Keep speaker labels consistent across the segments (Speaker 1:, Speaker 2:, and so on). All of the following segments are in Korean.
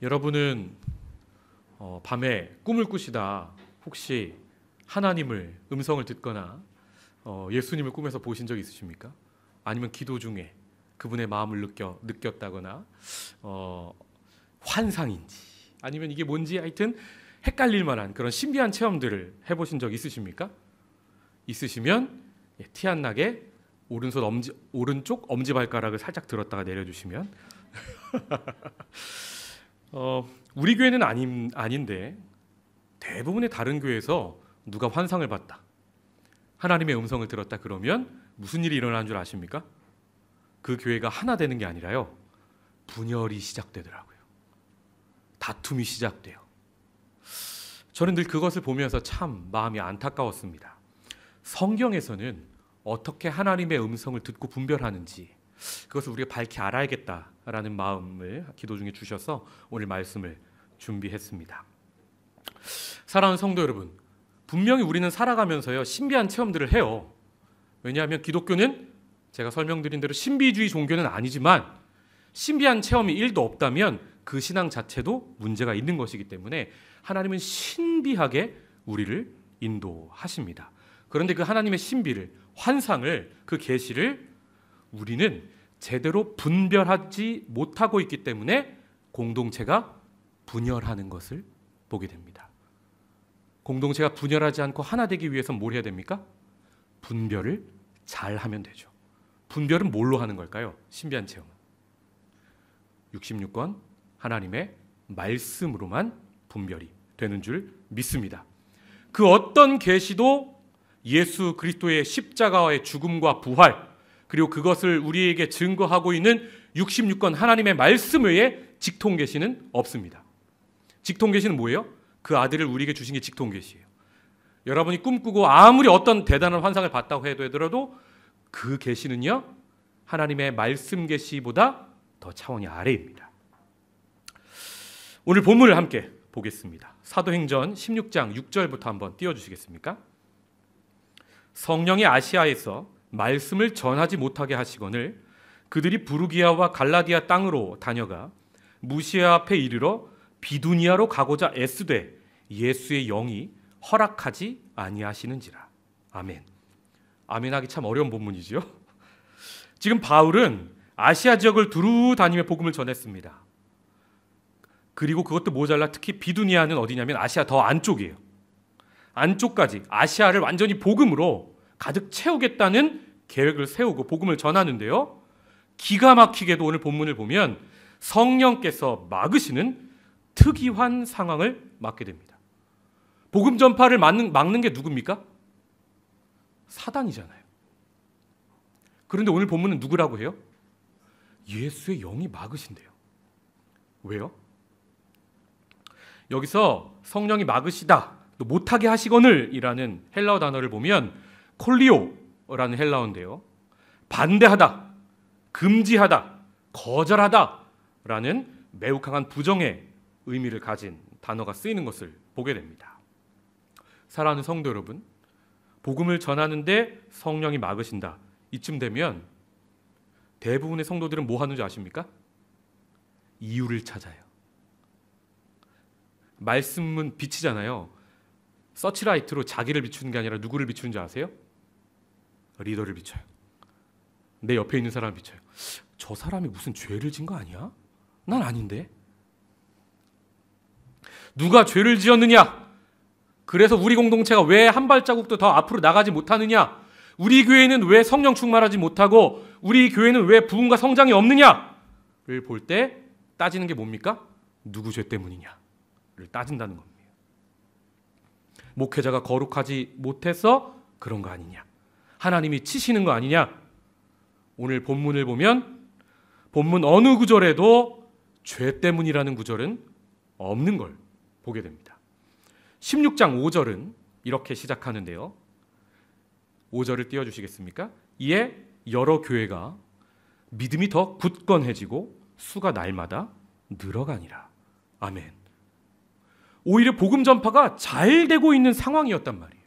Speaker 1: 여러분은 밤에 꿈을 꾸시다 혹시 하나님을 음성을 듣거나 예수님을 꿈에서 보신 적 있으십니까? 아니면 기도 중에 그분의 마음을 느꼈다거나 환상인지 아니면 이게 뭔지 하여튼 헷갈릴 만한 그런 신비한 체험들을 해보신 적 있으십니까? 있으시면 티 안 나게 오른쪽 엄지발가락을 살짝 들었다가 내려주시면 우리 교회는 아닌데 대부분의 다른 교회에서 누가 환상을 봤다, 하나님의 음성을 들었다 그러면 무슨 일이 일어나는 줄 아십니까? 그 교회가 하나 되는 게 아니라요, 분열이 시작되더라고요. 다툼이 시작돼요. 저는 늘 그것을 보면서 참 마음이 안타까웠습니다. 성경에서는 어떻게 하나님의 음성을 듣고 분별하는지 그것을 우리가 밝히 알아야겠다라는 마음을 기도 중에 주셔서 오늘 말씀을 준비했습니다. 사랑하는 성도 여러분, 분명히 우리는 살아가면서요 신비한 체험들을 해요. 왜냐하면 기독교는 제가 설명드린 대로 신비주의 종교는 아니지만 신비한 체험이 1도 없다면 그 신앙 자체도 문제가 있는 것이기 때문에 하나님은 신비하게 우리를 인도하십니다. 그런데 그 하나님의 신비를, 환상을, 그 계시를 우리는 제대로 분별하지 못하고 있기 때문에 공동체가 분열하는 것을 보게 됩니다. 공동체가 분열하지 않고 하나 되기 위해서는 뭘 해야 됩니까? 분별을 잘 하면 되죠. 분별은 뭘로 하는 걸까요? 신비한 체험은 66권 하나님의 말씀으로만 분별이 되는 줄 믿습니다. 그 어떤 계시도 예수 그리스도의 십자가와의 죽음과 부활, 그리고 그것을 우리에게 증거하고 있는 66권 하나님의 말씀 외에 직통 계시는 없습니다. 직통 계시는 뭐예요? 그 아들을 우리에게 주신 게 직통 계시예요. 여러분이 꿈꾸고 아무리 어떤 대단한 환상을 봤다고 해도 그 계시는요 하나님의 말씀 계시보다 더 차원이 아래입니다. 오늘 본문을 함께 보겠습니다. 사도행전 16장 6절부터 한번 띄워주시겠습니까? 성령이 아시아에서 말씀을 전하지 못하게 하시거늘 그들이 부르기아와 갈라디아 땅으로 다녀가 무시아 앞에 이르러 비두니아로 가고자 애쓰되 예수의 영이 허락하지 아니하시는지라. 아멘. 아멘하기 참 어려운 본문이죠. 지금 바울은 아시아 지역을 두루 다니며 복음을 전했습니다. 그리고 그것도 모자라 특히 비두니아는 어디냐면 아시아 더 안쪽이에요. 안쪽까지 아시아를 완전히 복음으로 가득 채우겠다는 계획을 세우고 복음을 전하는데요, 기가 막히게도 오늘 본문을 보면 성령께서 막으시는 특이한 상황을 맞게 됩니다. 복음 전파를 막는 게 누굽니까? 사단이잖아요. 그런데 오늘 본문은 누구라고 해요? 예수의 영이 막으신대요. 왜요? 여기서 성령이 막으시다, 또 못하게 하시거늘 이라는 헬라어 단어를 보면 콜리오라는 헬라어인데요, 반대하다, 금지하다, 거절하다 라는 매우 강한 부정의 의미를 가진 단어가 쓰이는 것을 보게 됩니다. 사랑하는 성도 여러분, 복음을 전하는데 성령이 막으신다, 이쯤 되면 대부분의 성도들은 뭐 하는 줄 아십니까? 이유를 찾아요. 말씀은 빛이잖아요. 서치라이트로 자기를 비추는 게 아니라 누구를 비추는 줄 아세요? 리더를 비춰요. 내 옆에 있는 사람을 비춰요. 저 사람이 무슨 죄를 진 거 아니야? 난 아닌데. 누가 죄를 지었느냐? 그래서 우리 공동체가 왜 한 발자국도 더 앞으로 나가지 못하느냐? 우리 교회는 왜 성령 충만하지 못하고 우리 교회는 왜 부흥과 성장이 없느냐를 볼 때 따지는 게 뭡니까? 누구 죄 때문이냐를 따진다는 겁니다. 목회자가 거룩하지 못해서 그런 거 아니냐? 하나님이 치시는 거 아니냐? 오늘 본문을 보면 본문 어느 구절에도 죄 때문이라는 구절은 없는 걸 보게 됩니다. 16장 5절은 이렇게 시작하는데요, 5절을 띄워주시겠습니까? 이에 여러 교회가 믿음이 더 굳건해지고 수가 날마다 늘어가니라. 아멘. 오히려 복음 전파가 잘 되고 있는 상황이었단 말이에요.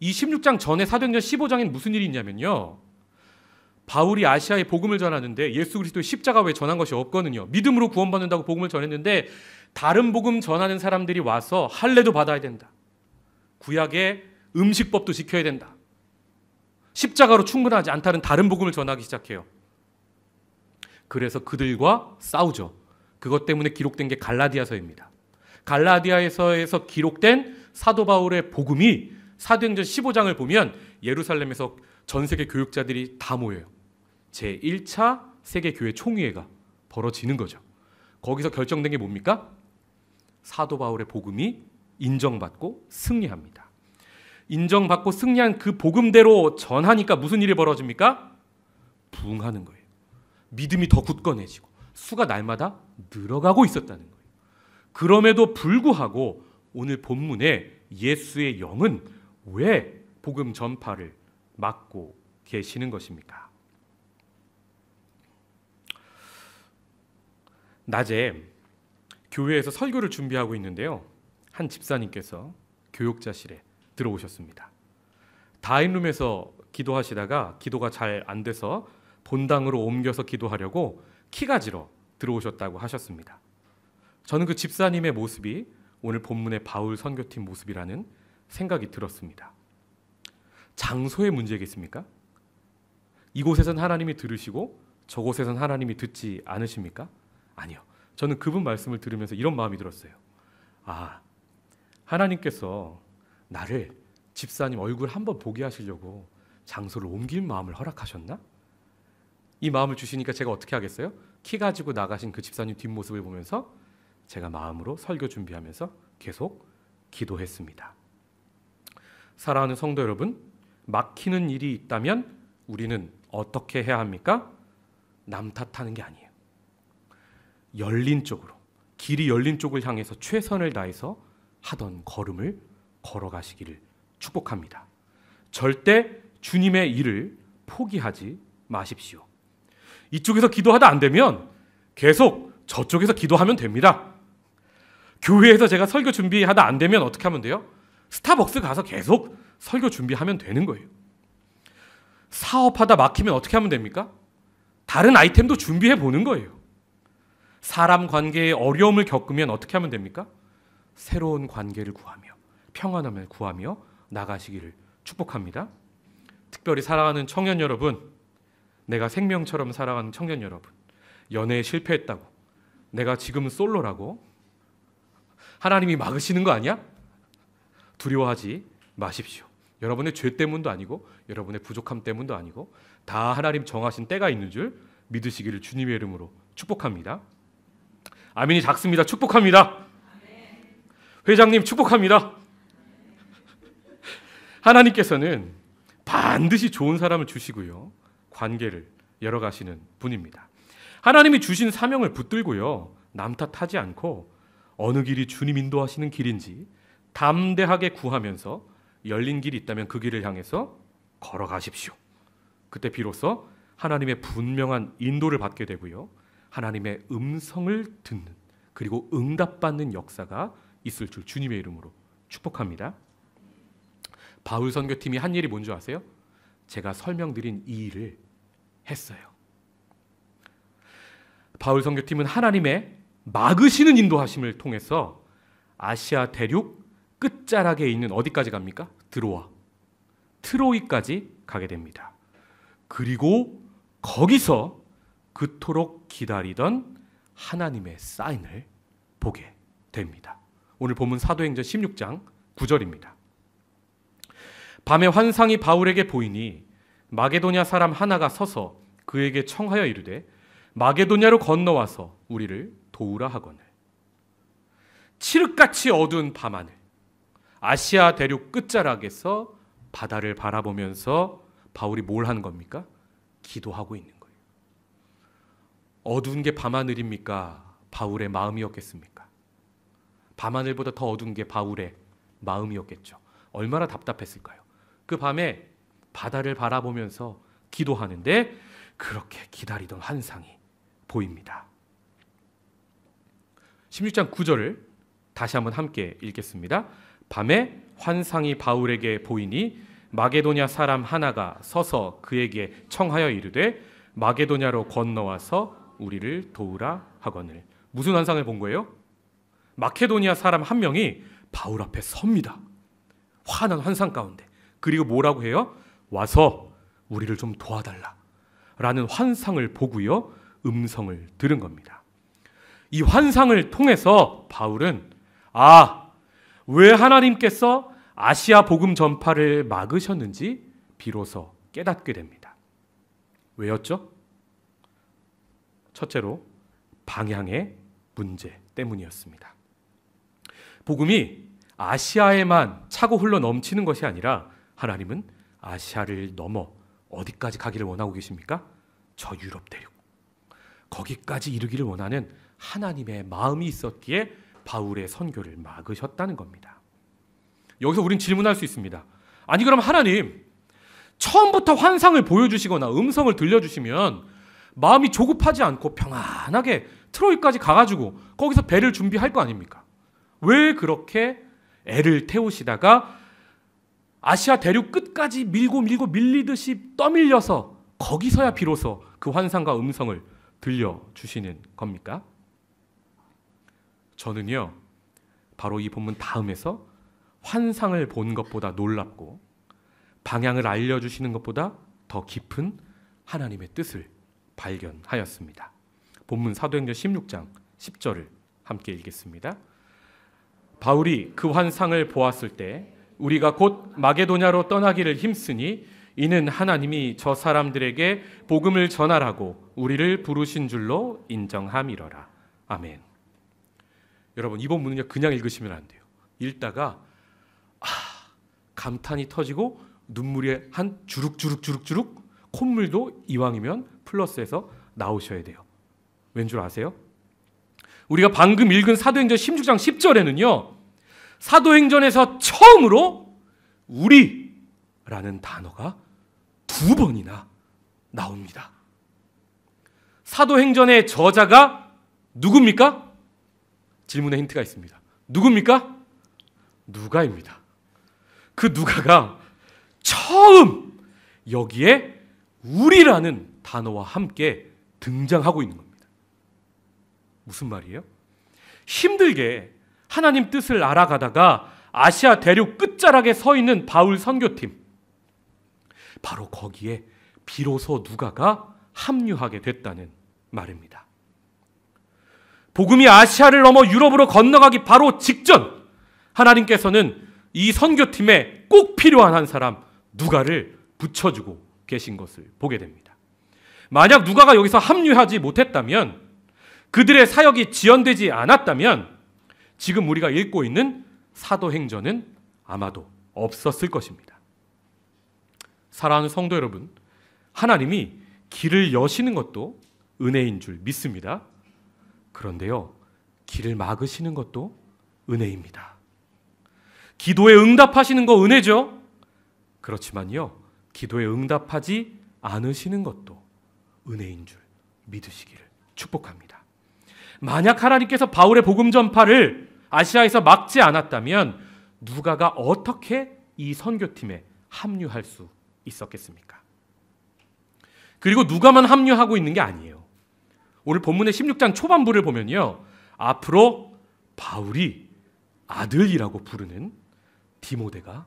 Speaker 1: 이 16장 전에 사도행전 15장엔 무슨 일이 있냐면요, 바울이 아시아에 복음을 전하는데 예수 그리스도의 십자가 외에 전한 것이 없거든요. 믿음으로 구원받는다고 복음을 전했는데 다른 복음 전하는 사람들이 와서 할례도 받아야 된다. 구약의 음식법도 지켜야 된다. 십자가로 충분하지 않다는 다른 복음을 전하기 시작해요. 그래서 그들과 싸우죠. 그것 때문에 기록된 게 갈라디아서입니다. 갈라디아서에서 기록된 사도 바울의 복음이 사도행전 15장을 보면 예루살렘에서 전 세계 교육자들이 다 모여요. 제1차 세계교회 총회가 벌어지는 거죠. 거기서 결정된 게 뭡니까? 사도 바울의 복음이 인정받고 승리합니다. 인정받고 승리한 그 복음대로 전하니까 무슨 일이 벌어집니까? 부흥하는 거예요. 믿음이 더 굳건해지고 수가 날마다 늘어가고 있었다는 거예요. 그럼에도 불구하고 오늘 본문에 예수의 영은 왜 복음 전파를 막고 계시는 것입니까? 낮에 교회에서 설교를 준비하고 있는데요. 한 집사님께서 교육자실에 들어오셨습니다. 다인룸에서 기도하시다가 기도가 잘 안 돼서 본당으로 옮겨서 기도하려고 키 가지러 들어오셨다고 하셨습니다. 저는 그 집사님의 모습이 오늘 본문의 바울 선교팀 모습이라는 생각이 들었습니다. 장소의 문제겠습니까? 이곳에선 하나님이 들으시고 저곳에선 하나님이 듣지 않으십니까? 아니요. 저는 그분 말씀을 들으면서 이런 마음이 들었어요. 아, 하나님께서 나를 집사님 얼굴 한번 보게 하시려고 장소를 옮길 마음을 허락하셨나? 이 마음을 주시니까 제가 어떻게 하겠어요? 키 가지고 나가신 그 집사님 뒷모습을 보면서 제가 마음으로 설교 준비하면서 계속 기도했습니다. 사랑하는 성도 여러분, 막히는 일이 있다면 우리는 어떻게 해야 합니까? 남 탓하는 게 아니에요. 열린 쪽으로, 길이 열린 쪽을 향해서 최선을 다해서 하던 걸음을 걸어가시기를 축복합니다. 절대 주님의 일을 포기하지 마십시오. 이쪽에서 기도하다 안 되면 계속 저쪽에서 기도하면 됩니다. 교회에서 제가 설교 준비하다 안 되면 어떻게 하면 돼요? 스타벅스 가서 계속 설교 준비하면 되는 거예요. 사업하다 막히면 어떻게 하면 됩니까? 다른 아이템도 준비해 보는 거예요. 사람 관계에 어려움을 겪으면 어떻게 하면 됩니까? 새로운 관계를 구하며 평안함을 구하며 나가시기를 축복합니다. 특별히 사랑하는 청년 여러분, 내가 생명처럼 사랑하는 청년 여러분, 연애에 실패했다고, 내가 지금은 솔로라고 하나님이 막으시는 거 아니야? 두려워하지 마십시오. 여러분의 죄 때문도 아니고 여러분의 부족함 때문도 아니고 다 하나님 정하신 때가 있는 줄 믿으시기를 주님의 이름으로 축복합니다. 아멘이 작습니다. 축복합니다. 회장님 축복합니다. 하나님께서는 반드시 좋은 사람을 주시고요. 관계를 열어가시는 분입니다. 하나님이 주신 사명을 붙들고요. 남 탓하지 않고 어느 길이 주님 인도하시는 길인지 담대하게 구하면서 열린 길이 있다면 그 길을 향해서 걸어가십시오. 그때 비로소 하나님의 분명한 인도를 받게 되고요. 하나님의 음성을 듣는 그리고 응답받는 역사가 있을 줄 주님의 이름으로 축복합니다. 바울 선교팀이 한 일이 뭔지 아세요? 제가 설명드린 이 일을 했어요. 바울 선교팀은 하나님의 막으시는 인도하심을 통해서 아시아 대륙 끝자락에 있는 어디까지 갑니까? 트로이까지 가게 됩니다. 그리고 거기서 그토록 기다리던 하나님의 사인을 보게 됩니다. 오늘 본문 사도행전 16장 9절입니다. 밤에 환상이 바울에게 보이니 마게도냐 사람 하나가 서서 그에게 청하여 이르되 마게도냐로 건너와서 우리를 도우라 하거늘. 칠흑같이 어두운 밤하늘, 아시아 대륙 끝자락에서 바다를 바라보면서 바울이 뭘 하는 겁니까? 기도하고 있는 거예요. 어두운 게 밤하늘입니까? 바울의 마음이었겠습니까? 밤하늘보다 더 어두운 게 바울의 마음이었겠죠. 얼마나 답답했을까요? 그 밤에 바다를 바라보면서 기도하는데 그렇게 기다리던 환상이 보입니다. 16장 9절을 다시 한번 함께 읽겠습니다. 밤에 환상이 바울에게 보이니 마게도냐 사람 하나가 서서 그에게 청하여 이르되 마게도냐로 건너와서 우리를 도우라 하거늘. 무슨 환상을 본 거예요? 마케도니아 사람 한 명이 바울 앞에 섭니다. 환한 환상 가운데. 그리고 뭐라고 해요? 와서 우리를 좀 도와달라 라는 환상을 보고요, 음성을 들은 겁니다. 이 환상을 통해서 바울은 왜 하나님께서 아시아 복음 전파를 막으셨는지 비로소 깨닫게 됩니다. 왜였죠? 첫째로 방향의 문제 때문이었습니다. 복음이 아시아에만 차고 흘러 넘치는 것이 아니라 하나님은 아시아를 넘어 어디까지 가기를 원하고 계십니까? 저 유럽 대륙. 거기까지 이르기를 원하는 하나님의 마음이 있었기에 바울의 선교를 막으셨다는 겁니다. 여기서 우린 질문할 수 있습니다. 아니 그럼 하나님, 처음부터 환상을 보여주시거나 음성을 들려주시면 마음이 조급하지 않고 평안하게 트로이까지 가가지고 거기서 배를 준비할 거 아닙니까? 왜 그렇게 애를 태우시다가 아시아 대륙 끝까지 밀고 밀리듯이 떠밀려서 거기서야 비로소 그 환상과 음성을 들려주시는 겁니까? 저는요, 바로 이 본문 다음에서 환상을 본 것보다 놀랍고 방향을 알려주시는 것보다 더 깊은 하나님의 뜻을 발견하였습니다. 본문 사도행전 16장 10절을 함께 읽겠습니다. 바울이 그 환상을 보았을 때 우리가 곧 마게도냐로 떠나기를 힘쓰니 이는 하나님이 저 사람들에게 복음을 전하라고 우리를 부르신 줄로 인정함이러라. 아멘. 여러분, 이 본문은요 그냥 읽으시면 안 돼요. 읽다가 감탄이 터지고 눈물이 한 주룩주룩 콧물도 이왕이면 플러스해서 나오셔야 돼요. 왠 줄 아세요? 우리가 방금 읽은 사도행전 16장 10절에는요 사도행전에서 처음으로 우리라는 단어가 2번이나 나옵니다. 사도행전의 저자가 누굽니까? 질문에 힌트가 있습니다. 누굽니까? 누가입니다. 그 누가가 처음 여기에 우리라는 단어와 함께 등장하고 있는 겁니다. 무슨 말이에요? 힘들게 하나님 뜻을 알아가다가 아시아 대륙 끝자락에 서 있는 바울 선교팀, 바로 거기에 비로소 누가가 합류하게 됐다는 말입니다. 복음이 아시아를 넘어 유럽으로 건너가기 바로 직전, 하나님께서는 이 선교팀에 꼭 필요한 한 사람 누가를 붙여주고 계신 것을 보게 됩니다. 만약 누가가 여기서 합류하지 못했다면, 그들의 사역이 지연되지 않았다면 지금 우리가 읽고 있는 사도행전은 아마도 없었을 것입니다. 사랑하는 성도 여러분, 하나님이 길을 여시는 것도 은혜인 줄 믿습니다. 그런데요, 길을 막으시는 것도 은혜입니다. 기도에 응답하시는 거 은혜죠. 그렇지만요, 기도에 응답하지 않으시는 것도 은혜인 줄 믿으시기를 축복합니다. 만약 하나님께서 바울의 복음 전파를 아시아에서 막지 않았다면 누가가 어떻게 이 선교팀에 합류할 수 있었겠습니까? 그리고 누가만 합류하고 있는 게 아니에요. 오늘 본문의 16장 초반부를 보면요, 앞으로 바울이 아들이라고 부르는 디모데가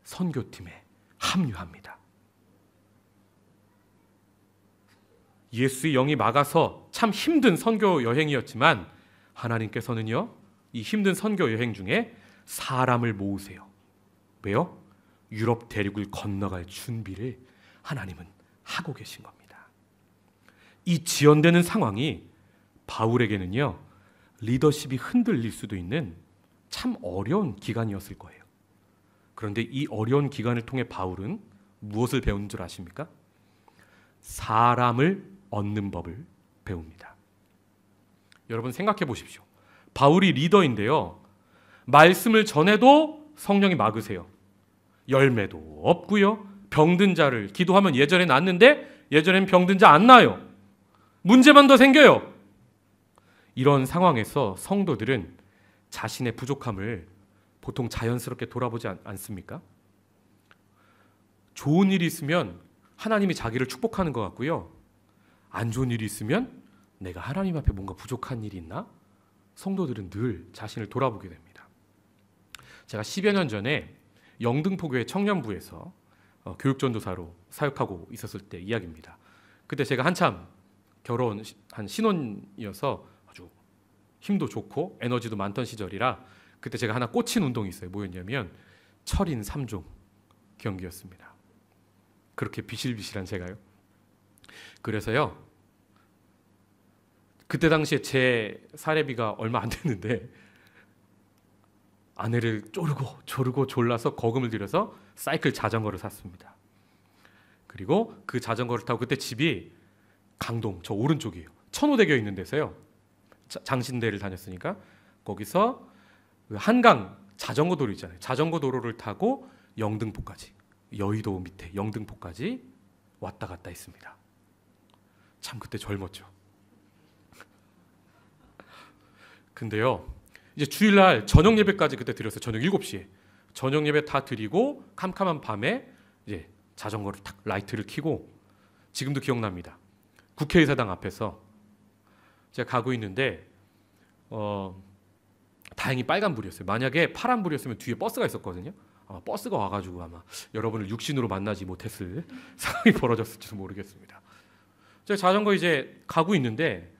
Speaker 1: 선교팀에 합류합니다. 예수의 영이 막아서 참 힘든 선교 여행이었지만 하나님께서는요, 이 힘든 선교 여행 중에 사람을 모으세요. 왜요? 유럽 대륙을 건너갈 준비를 하나님은 하고 계신 겁니다. 이 지연되는 상황이 바울에게는요, 리더십이 흔들릴 수도 있는 참 어려운 기간이었을 거예요. 그런데 이 어려운 기간을 통해 바울은 무엇을 배운 줄 아십니까? 사람을 얻는 법을 배웁니다. 여러분 생각해 보십시오. 바울이 리더인데요, 말씀을 전해도 성령이 막으세요. 열매도 없고요, 병든 자를 기도하면 예전에 낫는데 예전엔 병든 자 안 나요. 문제만 더 생겨요. 이런 상황에서 성도들은 자신의 부족함을 보통 자연스럽게 돌아보지 않습니까? 좋은 일이 있으면 하나님이 자기를 축복하는 것 같고요. 안 좋은 일이 있으면 내가 하나님 앞에 뭔가 부족한 일이 있나? 성도들은 늘 자신을 돌아보게 됩니다. 제가 10여 년 전에 영등포교회 청년부에서 교육전도사로 사역하고 있었을 때 이야기입니다. 그때 제가 한참 결혼한 신혼이어서 아주 힘도 좋고 에너지도 많던 시절이라 그때 제가 하나 꽂힌 운동이 있어요. 뭐였냐면 철인 3종 경기였습니다. 그렇게 비실비실한 제가요. 그래서요. 그때 당시에 제 사례비가 얼마 안 됐는데 아내를 조르고 졸라서 거금을 들여서 사이클 자전거를 샀습니다. 그리고 그 자전거를 타고 그때 집이 강동 저 오른쪽이에요. 천호대교에 있는 데서요. 장신대를 다녔으니까 거기서 한강 자전거 도로 있잖아요. 자전거 도로를 타고 영등포까지 여의도 밑에 영등포까지 왔다 갔다 했습니다. 참 그때 젊었죠. 근데요. 이제 주일날 저녁 예배까지 그때 드렸어요. 저녁 7시에. 저녁 예배 다 드리고 캄캄한 밤에 이제 자전거를 탁 라이트를 켜고 지금도 기억납니다. 국회의사당 앞에서 제가 가고 있는데 다행히 빨간불이었어요. 만약에 파란불이었으면 뒤에 버스가 있었거든요. 아마 버스가 와가지고 아마 여러분을 육신으로 만나지 못했을 상황이 벌어졌을지도 모르겠습니다. 제가 자전거 이제 가고 있는데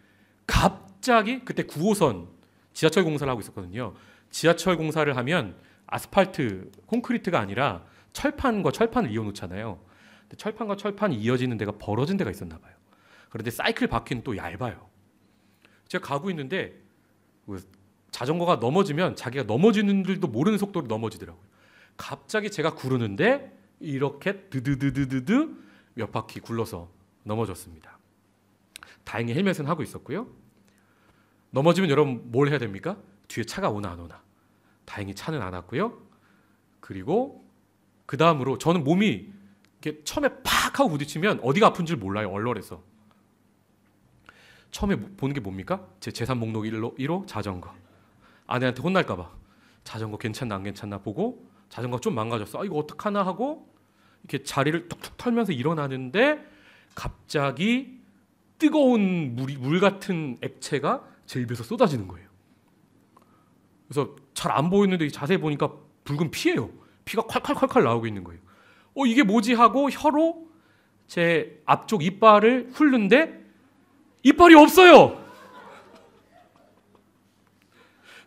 Speaker 1: 갑자기 그때 9호선 지하철 공사를 하고 있었거든요. 지하철 공사를 하면 아스팔트, 콘크리트가 아니라 철판과 철판을 이어놓잖아요. 근데 철판과 철판이 이어지는 데가 벌어진 데가 있었나 봐요. 그런데 사이클 바퀴는 또 얇아요. 제가 가고 있는데 자전거가 넘어지면 자기가 넘어지는 줄도 모르는 속도로 넘어지더라고요. 갑자기 제가 구르는데 이렇게 드드드드드드 몇 바퀴 굴러서 넘어졌습니다. 다행히 헬멧은 하고 있었고요. 넘어지면 여러분 뭘 해야 됩니까? 뒤에 차가 오나 안 오나. 다행히 차는 안 왔고요. 그리고 그 다음으로 저는 몸이 이렇게 처음에 팍 하고 부딪히면 어디가 아픈 줄 몰라요. 얼얼해서. 처음에 보는 게 뭡니까? 제 재산 목록 1호 자전거. 아내한테 혼날까 봐. 자전거 괜찮나 안 괜찮나 보고 자전거 좀 망가졌어. 아, 이거 어떡하나 하고 이렇게 자리를 툭툭 털면서 일어나는데 갑자기 뜨거운 물 같은 액체가 제 입에서 쏟아지는 거예요. 그래서 잘 안 보이는데 자세히 보니까 붉은 피예요. 피가 콸콸콸콸 나오고 있는 거예요. 이게 뭐지 하고 혀로 제 앞쪽 이빨을 훑는데 이빨이 없어요.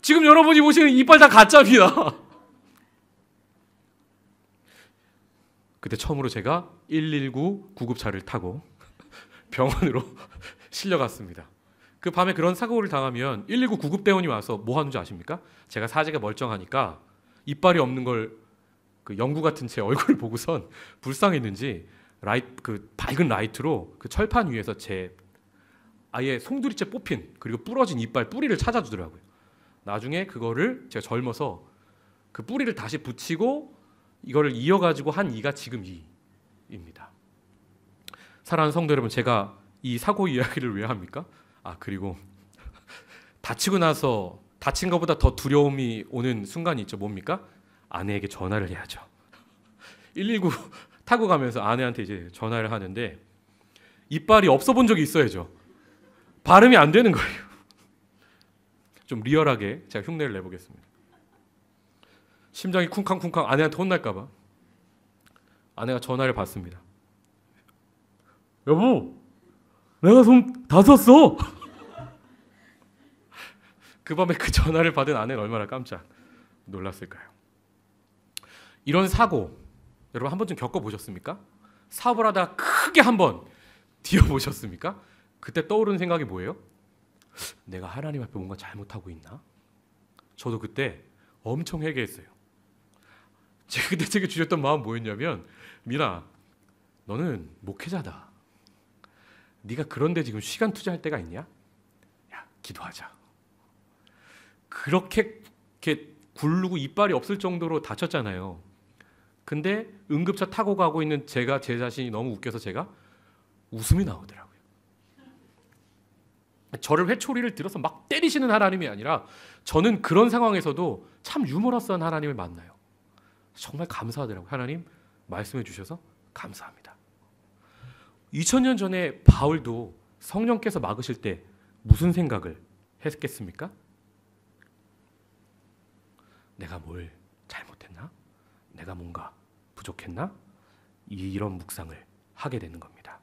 Speaker 1: 지금 여러분이 보시는 이빨 다 가짜입니다. 그때 처음으로 제가 119 구급차를 타고 병원으로 실려갔습니다. 그 밤에 그런 사고를 당하면 119 구급대원이 와서 뭐 하는지 아십니까? 제가 사지가 멀쩡하니까 이빨이 없는 걸 그 영구 같은 제 얼굴을 보고선 불쌍했는지 그 밝은 라이트로 그 철판 위에서 제 아예 송두리째 뽑힌 그리고 부러진 이빨 뿌리를 찾아주더라고요. 나중에 그거를 제가 젊어서 그 뿌리를 다시 붙이고 이거를 이어가지고 한 이가 지금 이입니다. 사랑하는 성도 여러분, 제가 이 사고 이야기를 왜 합니까? 그리고 다치고 나서 다친 것보다 더 두려움이 오는 순간이 있죠. 뭡니까? 아내에게 전화를 해야죠. 119 타고 가면서 아내한테 이제 전화를 하는데 이빨이 없어 본 적이 있어야죠. 발음이 안 되는 거예요. 좀 리얼하게 제가 흉내를 내보겠습니다. 심장이 쿵쾅쿵쾅 아내한테 혼날까 봐 아내가 전화를 받습니다. 여보, 내가 손 다 썼어. 그 밤에 그 전화를 받은 아내는 얼마나 깜짝 놀랐을까요? 이런 사고 여러분 한 번쯤 겪어보셨습니까? 사업을 하다가 크게 한번 뒤어보셨습니까? 그때 떠오르는 생각이 뭐예요? 내가 하나님 앞에 뭔가 잘못하고 있나? 저도 그때 엄청 회개했어요. 제가 그때 제게 주셨던 마음 뭐였냐면, 민아, 너는 목회자다. 네가 그런데 지금 시간 투자할 때가 있냐? 야, 기도하자. 그렇게 굴르고 이빨이 없을 정도로 다쳤잖아요. 근데 응급차 타고 가고 있는 제 자신이 너무 웃겨서 제가 웃음이 나오더라고요. 저를 회초리를 들어서 막 때리시는 하나님이 아니라 저는 그런 상황에서도 참 유머러스한 하나님을 만나요. 정말 감사하더라고요. 하나님 말씀해 주셔서 감사합니다. 2000년 전에 바울도 성령께서 막으실 때 무슨 생각을 했겠습니까? 내가 뭘 잘못했나? 내가 뭔가 부족했나? 이런 묵상을 하게 되는 겁니다.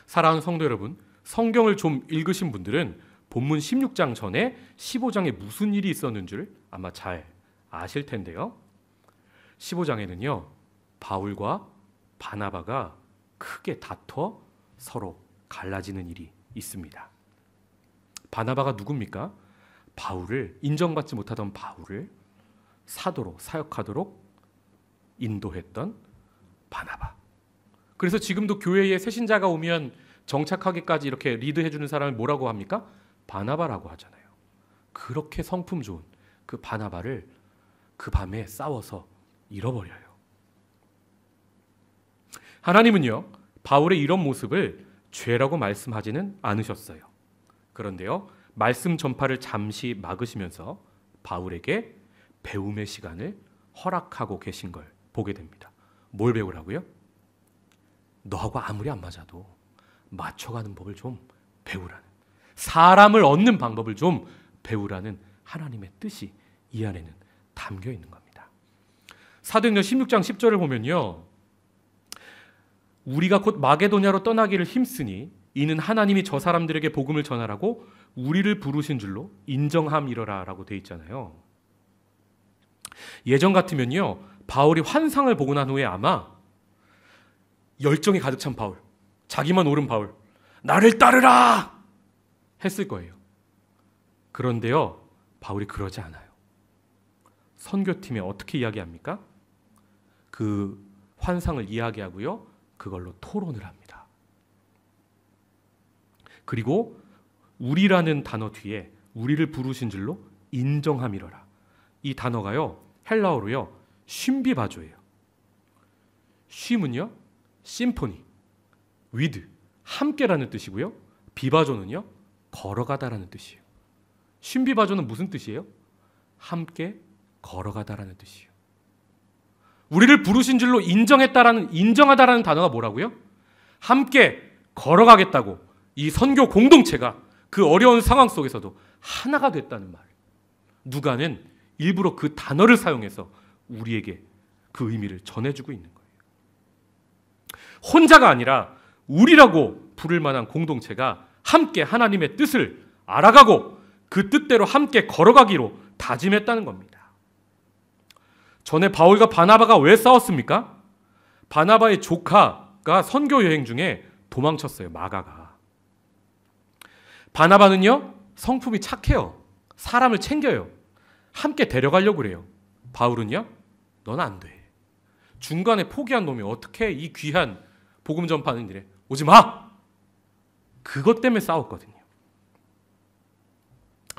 Speaker 1: 사랑하는 성도 여러분, 성경을 좀 읽으신 분들은 본문 16장 전에 15장에 무슨 일이 있었는 줄 아마 잘 아실 텐데요. 15장에는요, 바울과 바나바가 크게 다퉈 서로 갈라지는 일이 있습니다. 바나바가 누굽니까? 바울을, 인정받지 못하던 바울을 사도로 사역하도록 인도했던 바나바. 그래서 지금도 교회에 새신자가 오면 정착하기까지 이렇게 리드해주는 사람을 뭐라고 합니까? 바나바라고 하잖아요. 그렇게 성품 좋은 그 바나바를 그 밤에 싸워서 잃어버려요. 하나님은요, 바울의 이런 모습을 죄라고 말씀하지는 않으셨어요. 그런데요, 말씀 전파를 잠시 막으시면서 바울에게 배움의 시간을 허락하고 계신 걸 보게 됩니다. 뭘 배우라고요? 너하고 아무리 안 맞아도 맞춰가는 법을 좀 배우라는, 사람을 얻는 방법을 좀 배우라는 하나님의 뜻이 이 안에는 담겨 있는 겁니다. 사도행전 16장 10절을 보면요, 우리가 곧 마게도냐로 떠나기를 힘쓰니 이는 하나님이 저 사람들에게 복음을 전하라고 우리를 부르신 줄로 인정함이러라 라고 되어 있잖아요. 예전 같으면요, 바울이 환상을 보고 난 후에 아마 열정이 가득 찬 바울, 자기만 옳은 바울, 나를 따르라 했을 거예요. 그런데요, 바울이 그러지 않아요. 선교팀에 어떻게 이야기합니까? 그 환상을 이야기하고요, 그걸로 토론을 합니다. 그리고 우리라는 단어 뒤에 우리를 부르신 줄로 인정함이러라. 이 단어가요, 헬라어로요, 쉼비바조예요. 쉼은요, 심포니, 위드, 함께라는 뜻이고요. 비바조는요, 걸어가다라는 뜻이에요. 쉼비바조는 무슨 뜻이에요? 함께 걸어가다라는 뜻이에요. 우리를 부르신 줄로 인정하다라는 단어가 뭐라고요? 함께 걸어가겠다고 이 선교 공동체가 그 어려운 상황 속에서도 하나가 됐다는 말. 누가는 일부러 그 단어를 사용해서 우리에게 그 의미를 전해주고 있는 거예요. 혼자가 아니라 우리라고 부를 만한 공동체가 함께 하나님의 뜻을 알아가고 그 뜻대로 함께 걸어가기로 다짐했다는 겁니다. 전에 바울과 바나바가 왜 싸웠습니까? 바나바의 조카가 선교 여행 중에 도망쳤어요. 마가가. 바나바는요, 성품이 착해요. 사람을 챙겨요. 함께 데려가려고 그래요. 바울은요, 넌 안 돼. 중간에 포기한 놈이 어떻게 이 귀한 복음 전파하는 일에 오지 마! 그것 때문에 싸웠거든요.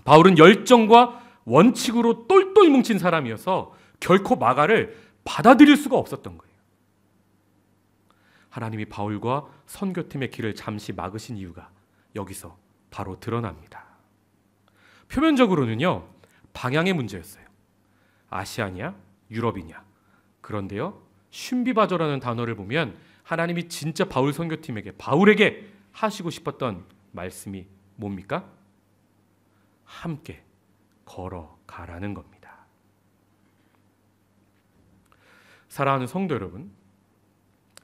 Speaker 1: 바울은 열정과 원칙으로 똘똘 뭉친 사람이어서 결코 마가를 받아들일 수가 없었던 거예요. 하나님이 바울과 선교팀의 길을 잠시 막으신 이유가 여기서 바로 드러납니다. 표면적으로는요, 방향의 문제였어요. 아시아냐, 유럽이냐. 그런데요, 슌비바저라는 단어를 보면 하나님이 진짜 바울 선교팀에게, 바울에게 하시고 싶었던 말씀이 뭡니까? 함께 걸어가라는 겁니다. 사랑하는 성도 여러분,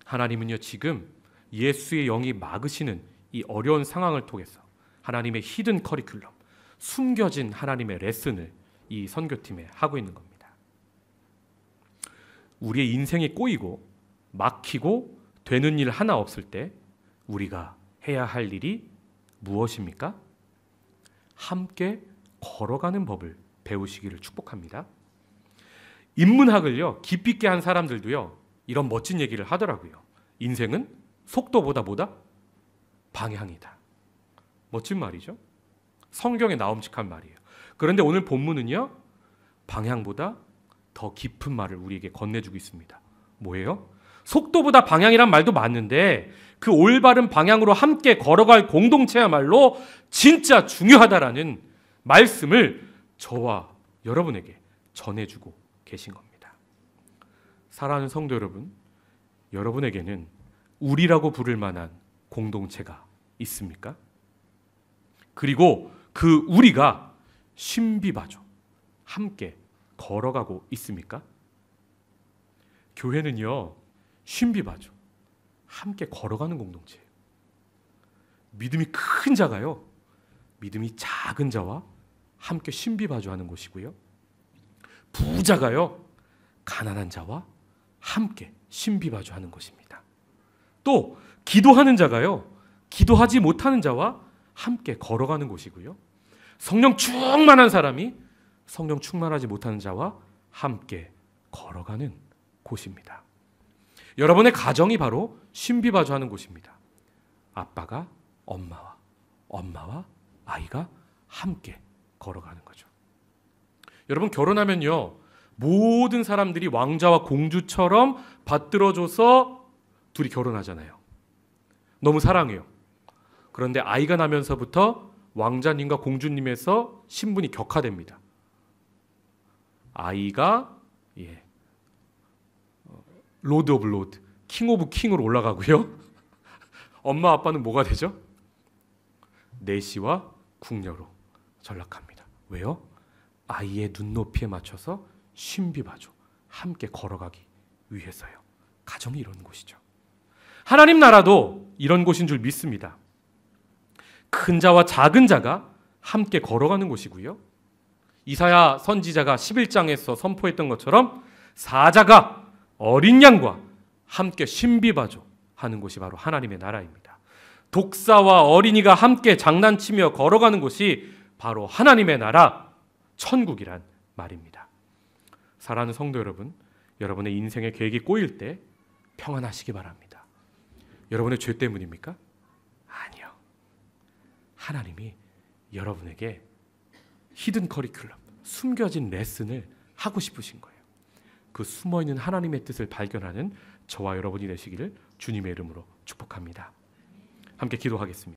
Speaker 1: 하나님은요, 지금 예수의 영이 막으시는 이 어려운 상황을 통해서 하나님의 히든 커리큘럼, 숨겨진 하나님의 레슨을 이 선교팀에 하고 있는 겁니다. 우리의 인생이 꼬이고 막히고 되는 일 하나 없을 때 우리가 해야 할 일이 무엇입니까? 함께 걸어가는 법을 배우시기를 축복합니다. 인문학을요, 깊이 있게 한 사람들도요, 이런 멋진 얘기를 하더라고요. 인생은 속도보다 뭐다? 방향이다. 멋진 말이죠. 성경에 나옴직한 말이에요. 그런데 오늘 본문은요, 방향보다 더 깊은 말을 우리에게 건네주고 있습니다. 뭐예요? 속도보다 방향이란 말도 맞는데 그 올바른 방향으로 함께 걸어갈 공동체야말로 진짜 중요하다라는 말씀을 저와 여러분에게 전해주고 계신 겁니다. 사랑하는 성도 여러분, 여러분에게는 우리라고 부를 만한 공동체가 있습니까? 그리고 그 우리가 신비바죠 함께 걸어가고 있습니까? 교회는요, 신비바죠 함께 걸어가는 공동체예요. 믿음이 큰 자가요, 믿음이 작은 자와 함께 신비바주하는 곳이고요. 부자가요, 가난한 자와 함께 신비바주하는 곳입니다. 또 기도하는 자가요, 기도하지 못하는 자와 함께 걸어가는 곳이고요. 성령 충만한 사람이 성령 충만하지 못하는 자와 함께 걸어가는 곳입니다. 여러분의 가정이 바로 신비바주하는 곳입니다. 아빠가 엄마와, 엄마와 아이가 함께 걸어가는 거죠. 여러분, 결혼하면요, 모든 사람들이 왕자와 공주처럼 받들어줘서 둘이 결혼하잖아요. 너무 사랑해요. 그런데 아이가 나면서부터 왕자님과 공주님에서 신분이 격화됩니다. 아이가 로드 오브 로드, 킹 오브 킹으로 올라가고요. 엄마 아빠는 뭐가 되죠? 내시와 궁녀로 전락합니다. 왜요? 아이의 눈높이에 맞춰서 신비바죠 함께 걸어가기 위해서요. 가정이 이런 곳이죠. 하나님 나라도 이런 곳인 줄 믿습니다. 큰 자와 작은 자가 함께 걸어가는 곳이고요. 이사야 선지자가 11장에서 선포했던 것처럼 사자가 어린 양과 함께 신비바죠 하는 곳이 바로 하나님의 나라입니다. 독사와 어린이가 함께 장난치며 걸어가는 곳이 바로 하나님의 나라, 천국이란 말입니다. 사랑하는 성도 여러분, 여러분의 인생의 계획이 꼬일 때 평안하시기 바랍니다. 여러분의 죄 때문입니까? 아니요. 하나님이 여러분에게 히든 커리큘럼, 숨겨진 레슨을 하고 싶으신 거예요. 그 숨어있는 하나님의 뜻을 발견하는 저와 여러분이 되시기를 주님의 이름으로 축복합니다. 함께 기도하겠습니다.